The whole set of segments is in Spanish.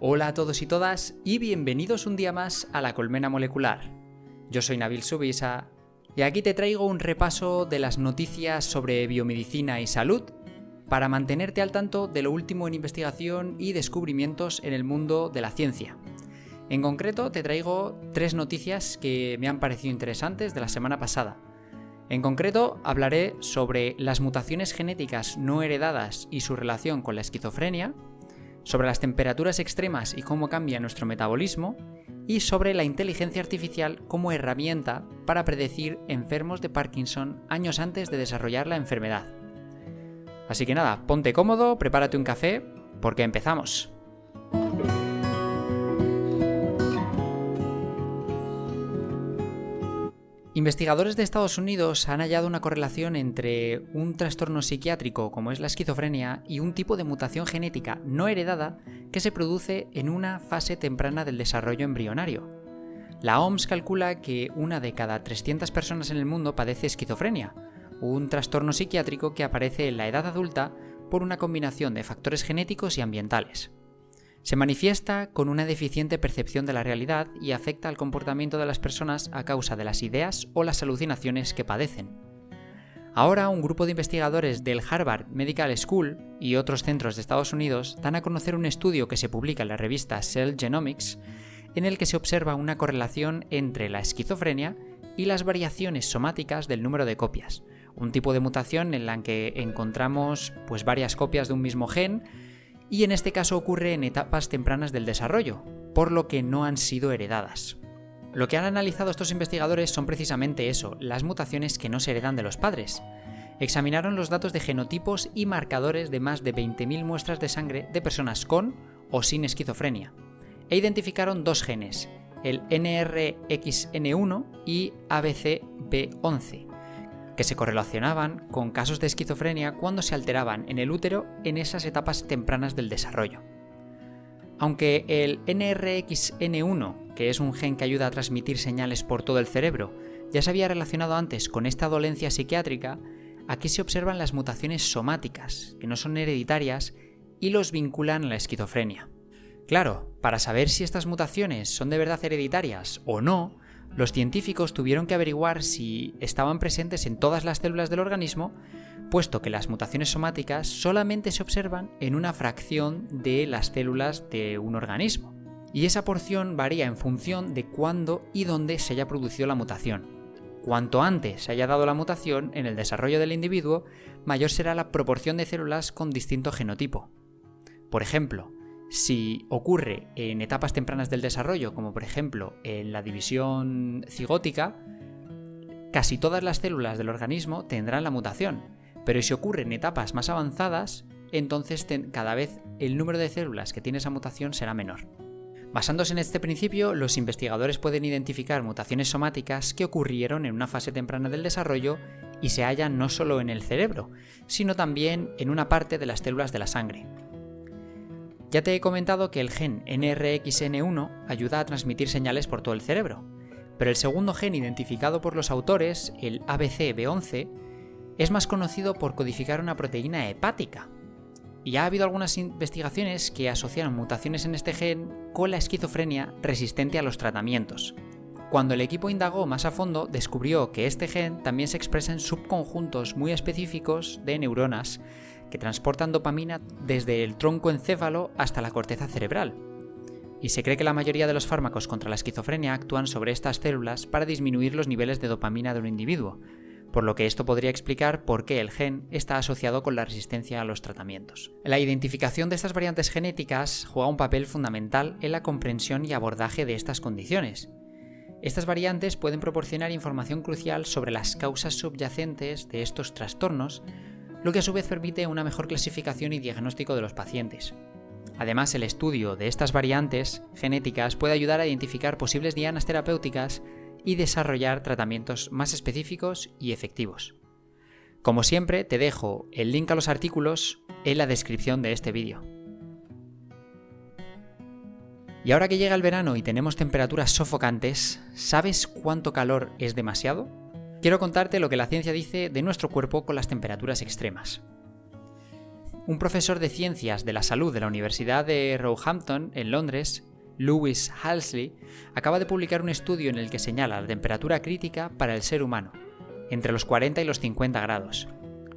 Hola a todos y todas y bienvenidos un día más a La Colmena Molecular. Yo soy Nabil Subisa y aquí te traigo un repaso de las noticias sobre biomedicina y salud para mantenerte al tanto de lo último en investigación y descubrimientos en el mundo de la ciencia. En concreto te traigo 3 noticias que me han parecido interesantes de la semana pasada. En concreto hablaré sobre las mutaciones genéticas no heredadas y su relación con la esquizofrenia, sobre las temperaturas extremas y cómo cambia nuestro metabolismo, y sobre la inteligencia artificial como herramienta para predecir enfermos de Parkinson años antes de desarrollar la enfermedad. Así que nada, ponte cómodo, prepárate un café, porque empezamos. Investigadores de Estados Unidos han hallado una correlación entre un trastorno psiquiátrico como es la esquizofrenia y un tipo de mutación genética no heredada que se produce en una fase temprana del desarrollo embrionario. La OMS calcula que 1 de cada 300 personas en el mundo padece esquizofrenia, un trastorno psiquiátrico que aparece en la edad adulta por una combinación de factores genéticos y ambientales. Se manifiesta con una deficiente percepción de la realidad y afecta al comportamiento de las personas a causa de las ideas o las alucinaciones que padecen. Ahora, un grupo de investigadores del Harvard Medical School y otros centros de Estados Unidos dan a conocer un estudio que se publica en la revista Cell Genomics, en el que se observa una correlación entre la esquizofrenia y las variaciones somáticas del número de copias, un tipo de mutación en la que encontramos varias copias de un mismo gen, y en este caso ocurre en etapas tempranas del desarrollo, por lo que no han sido heredadas. Lo que han analizado estos investigadores son precisamente eso, las mutaciones que no se heredan de los padres. Examinaron los datos de genotipos y marcadores de más de 20.000 muestras de sangre de personas con o sin esquizofrenia, e identificaron 2 genes, el NRXN1 y ABCB11, que se correlacionaban con casos de esquizofrenia cuando se alteraban en el útero en esas etapas tempranas del desarrollo. Aunque el NRXN1, que es un gen que ayuda a transmitir señales por todo el cerebro, ya se había relacionado antes con esta dolencia psiquiátrica, aquí se observan las mutaciones somáticas, que no son hereditarias, y los vinculan a la esquizofrenia. Claro, para saber si estas mutaciones son de verdad hereditarias o no, los científicos tuvieron que averiguar si estaban presentes en todas las células del organismo, puesto que las mutaciones somáticas solamente se observan en una fracción de las células de un organismo. Y esa porción varía en función de cuándo y dónde se haya producido la mutación. Cuanto antes se haya dado la mutación en el desarrollo del individuo, mayor será la proporción de células con distinto genotipo. Por ejemplo, si ocurre en etapas tempranas del desarrollo, como por ejemplo en la división cigótica, casi todas las células del organismo tendrán la mutación, pero si ocurre en etapas más avanzadas, entonces cada vez el número de células que tiene esa mutación será menor. Basándose en este principio, los investigadores pueden identificar mutaciones somáticas que ocurrieron en una fase temprana del desarrollo y se hallan no solo en el cerebro, sino también en una parte de las células de la sangre. Ya te he comentado que el gen NRXN1 ayuda a transmitir señales por todo el cerebro, pero el segundo gen identificado por los autores, el ABCB11, es más conocido por codificar una proteína hepática. Y ha habido algunas investigaciones que asociaron mutaciones en este gen con la esquizofrenia resistente a los tratamientos. Cuando el equipo indagó más a fondo, descubrió que este gen también se expresa en subconjuntos muy específicos de neuronas que transportan dopamina desde el tronco encéfalo hasta la corteza cerebral. Y se cree que la mayoría de los fármacos contra la esquizofrenia actúan sobre estas células para disminuir los niveles de dopamina de un individuo, por lo que esto podría explicar por qué el gen está asociado con la resistencia a los tratamientos. La identificación de estas variantes genéticas juega un papel fundamental en la comprensión y abordaje de estas condiciones. Estas variantes pueden proporcionar información crucial sobre las causas subyacentes de estos trastornos, lo que a su vez permite una mejor clasificación y diagnóstico de los pacientes. Además, el estudio de estas variantes genéticas puede ayudar a identificar posibles dianas terapéuticas y desarrollar tratamientos más específicos y efectivos. Como siempre, te dejo el link a los artículos en la descripción de este vídeo. Y ahora que llega el verano y tenemos temperaturas sofocantes, ¿sabes cuánto calor es demasiado? Quiero contarte lo que la ciencia dice de nuestro cuerpo con las temperaturas extremas. Un profesor de Ciencias de la Salud de la Universidad de Roehampton, en Londres, Lewis Halsey, acaba de publicar un estudio en el que señala la temperatura crítica para el ser humano, entre los 40 y los 50 grados.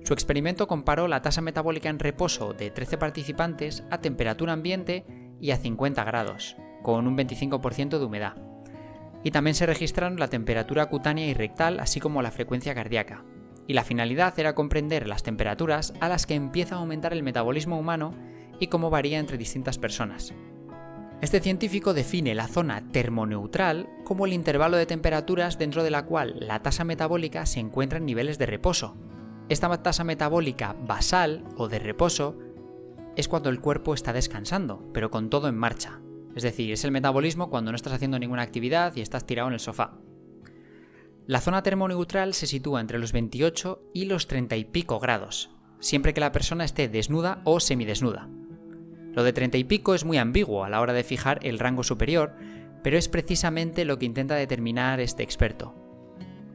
Su experimento comparó la tasa metabólica en reposo de 13 participantes a temperatura ambiente y a 50 grados, con un 25% de humedad. Y también se registraron la temperatura cutánea y rectal, así como la frecuencia cardíaca. Y la finalidad era comprender las temperaturas a las que empieza a aumentar el metabolismo humano y cómo varía entre distintas personas. Este científico define la zona termoneutral como el intervalo de temperaturas dentro de la cual la tasa metabólica se encuentra en niveles de reposo. Esta tasa metabólica basal o de reposo es cuando el cuerpo está descansando, pero con todo en marcha. Es decir, es el metabolismo cuando no estás haciendo ninguna actividad y estás tirado en el sofá. La zona termoneutral se sitúa entre los 28 y los 30 y pico grados, siempre que la persona esté desnuda o semidesnuda. Lo de 30 y pico es muy ambiguo a la hora de fijar el rango superior, pero es precisamente lo que intenta determinar este experto.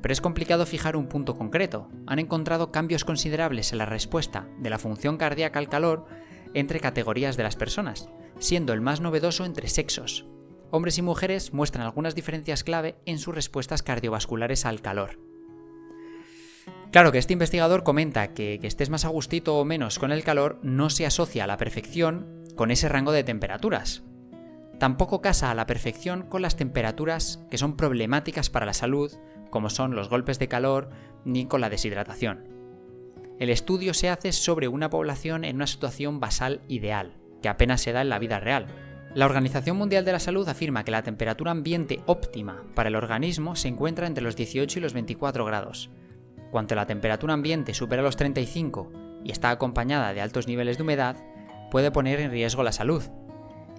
Pero es complicado fijar un punto concreto. Han encontrado cambios considerables en la respuesta de la función cardíaca al calor entre categorías de las personas, siendo el más novedoso entre sexos. Hombres y mujeres muestran algunas diferencias clave en sus respuestas cardiovasculares al calor. Claro que este investigador comenta que estés más a gustito o menos con el calor no se asocia a la perfección con ese rango de temperaturas. Tampoco casa a la perfección con las temperaturas que son problemáticas para la salud, como son los golpes de calor, ni con la deshidratación. El estudio se hace sobre una población en una situación basal ideal, que apenas se da en la vida real. La Organización Mundial de la Salud afirma que la temperatura ambiente óptima para el organismo se encuentra entre los 18 y los 24 grados. Cuando la temperatura ambiente supera los 35 y está acompañada de altos niveles de humedad, puede poner en riesgo la salud.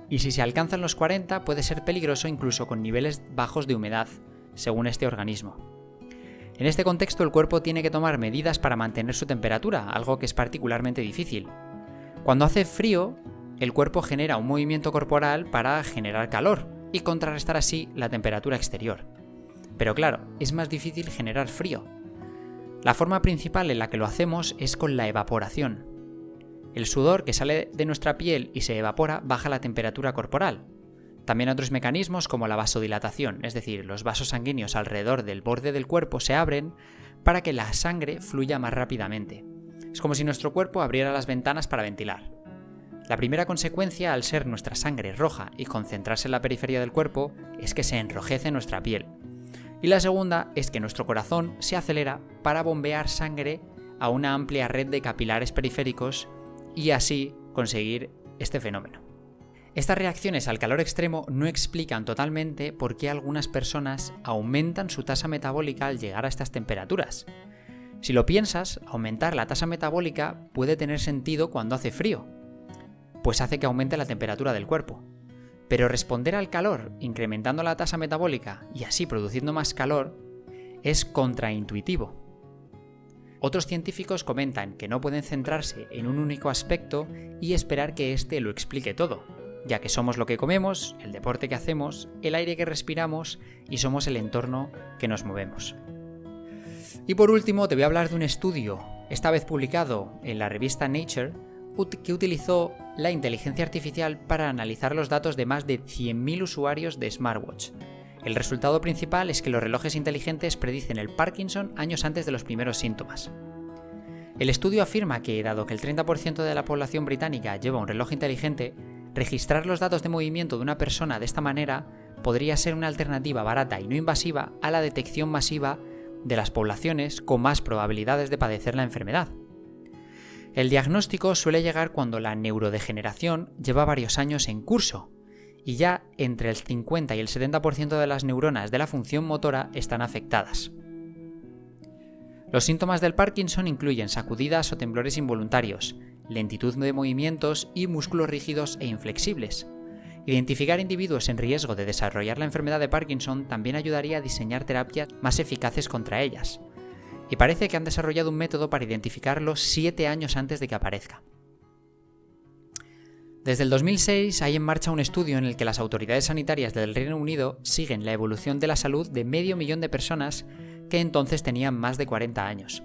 Y si se alcanzan los 40 puede ser peligroso incluso con niveles bajos de humedad, según este organismo. En este contexto el cuerpo tiene que tomar medidas para mantener su temperatura, algo que es particularmente difícil. Cuando hace frío, el cuerpo genera un movimiento corporal para generar calor y contrarrestar así la temperatura exterior. Pero claro, es más difícil generar frío. La forma principal en la que lo hacemos es con la evaporación. El sudor que sale de nuestra piel y se evapora baja la temperatura corporal. También otros mecanismos como la vasodilatación, es decir, los vasos sanguíneos alrededor del borde del cuerpo se abren para que la sangre fluya más rápidamente. Es como si nuestro cuerpo abriera las ventanas para ventilar. La primera consecuencia, al ser nuestra sangre roja y concentrarse en la periferia del cuerpo, es que se enrojece nuestra piel. Y la segunda es que nuestro corazón se acelera para bombear sangre a una amplia red de capilares periféricos y así conseguir este fenómeno. Estas reacciones al calor extremo no explican totalmente por qué algunas personas aumentan su tasa metabólica al llegar a estas temperaturas. Si lo piensas, aumentar la tasa metabólica puede tener sentido cuando hace frío, pues hace que aumente la temperatura del cuerpo. Pero responder al calor incrementando la tasa metabólica y así produciendo más calor es contraintuitivo. Otros científicos comentan que no pueden centrarse en un único aspecto y esperar que éste lo explique todo, ya que somos lo que comemos, el deporte que hacemos, el aire que respiramos y somos el entorno que nos movemos. Y por último te voy a hablar de un estudio, esta vez publicado en la revista Nature, que utilizó la inteligencia artificial para analizar los datos de más de 100.000 usuarios de smartwatch. El resultado principal es que los relojes inteligentes predicen el Parkinson años antes de los primeros síntomas. El estudio afirma que, dado que el 30% de la población británica lleva un reloj inteligente, registrar los datos de movimiento de una persona de esta manera podría ser una alternativa barata y no invasiva a la detección masiva de las poblaciones con más probabilidades de padecer la enfermedad. El diagnóstico suele llegar cuando la neurodegeneración lleva varios años en curso y ya entre el 50 y el 70% de las neuronas de la función motora están afectadas. Los síntomas del Parkinson incluyen sacudidas o temblores involuntarios, lentitud de movimientos y músculos rígidos e inflexibles. Identificar individuos en riesgo de desarrollar la enfermedad de Parkinson también ayudaría a diseñar terapias más eficaces contra ellas. Y parece que han desarrollado un método para identificarlo 7 años antes de que aparezca. Desde el 2006 hay en marcha un estudio en el que las autoridades sanitarias del Reino Unido siguen la evolución de la salud de 500.000 de personas que entonces tenían más de 40 años.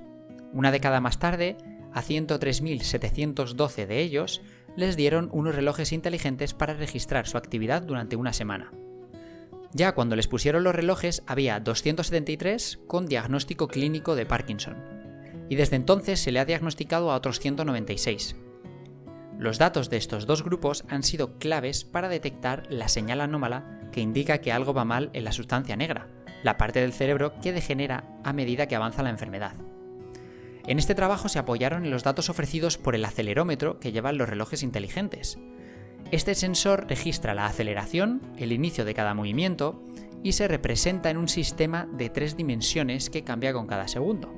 Una década más tarde, a 103.712 de ellos les dieron unos relojes inteligentes para registrar su actividad durante una semana. Ya cuando les pusieron los relojes había 273 con diagnóstico clínico de Parkinson, y desde entonces se le ha diagnosticado a otros 196. Los datos de estos dos grupos han sido claves para detectar la señal anómala que indica que algo va mal en la sustancia negra, la parte del cerebro que degenera a medida que avanza la enfermedad. En este trabajo se apoyaron en los datos ofrecidos por el acelerómetro que llevan los relojes inteligentes. Este sensor registra la aceleración, el inicio de cada movimiento, y se representa en un sistema de 3 dimensiones que cambia con cada segundo.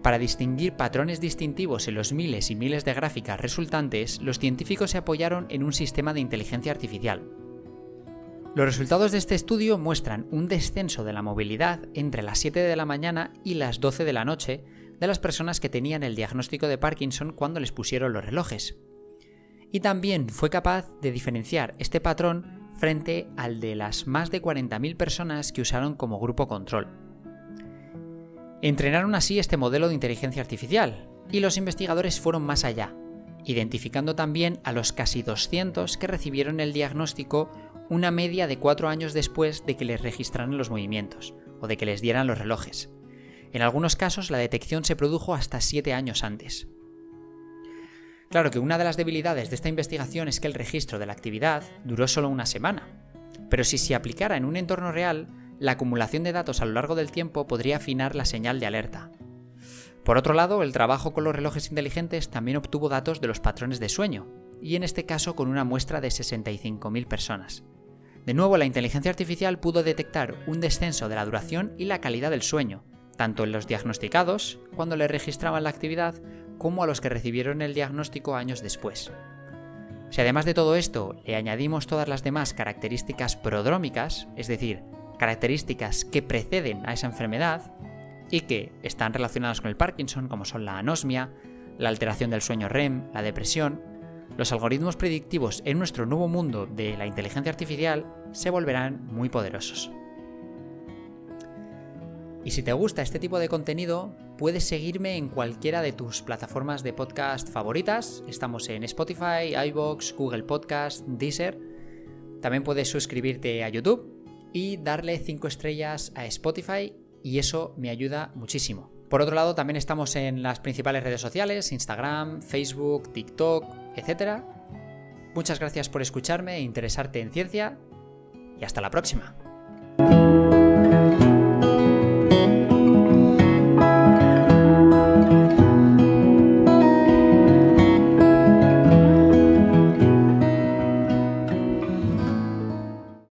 Para distinguir patrones distintivos en los miles y miles de gráficas resultantes, los científicos se apoyaron en un sistema de inteligencia artificial. Los resultados de este estudio muestran un descenso de la movilidad entre las 7 de la mañana y las 12 de la noche de las personas que tenían el diagnóstico de Parkinson cuando les pusieron los relojes. Y también fue capaz de diferenciar este patrón frente al de las más de 40.000 personas que usaron como grupo control. Entrenaron así este modelo de inteligencia artificial, y los investigadores fueron más allá, identificando también a los casi 200 que recibieron el diagnóstico una media de 4 años después de que les registraran los movimientos, o de que les dieran los relojes. En algunos casos la detección se produjo hasta 7 años antes. Claro que una de las debilidades de esta investigación es que el registro de la actividad duró solo una semana, pero si se aplicara en un entorno real, la acumulación de datos a lo largo del tiempo podría afinar la señal de alerta. Por otro lado, el trabajo con los relojes inteligentes también obtuvo datos de los patrones de sueño, y en este caso con una muestra de 65.000 personas. De nuevo, la inteligencia artificial pudo detectar un descenso de la duración y la calidad del sueño, tanto en los diagnosticados, cuando le registraban la actividad, como a los que recibieron el diagnóstico años después. Si además de todo esto le añadimos todas las demás características prodrómicas, es decir, características que preceden a esa enfermedad y que están relacionadas con el Parkinson, como son la anosmia, la alteración del sueño REM, la depresión, los algoritmos predictivos en nuestro nuevo mundo de la inteligencia artificial se volverán muy poderosos. Y si te gusta este tipo de contenido, puedes seguirme en cualquiera de tus plataformas de podcast favoritas. Estamos en Spotify, iVoox, Google Podcast, Deezer. También puedes suscribirte a YouTube y darle 5 estrellas a Spotify, y eso me ayuda muchísimo. Por otro lado, también estamos en las principales redes sociales, Instagram, Facebook, TikTok, etc. Muchas gracias por escucharme e interesarte en ciencia, y hasta la próxima.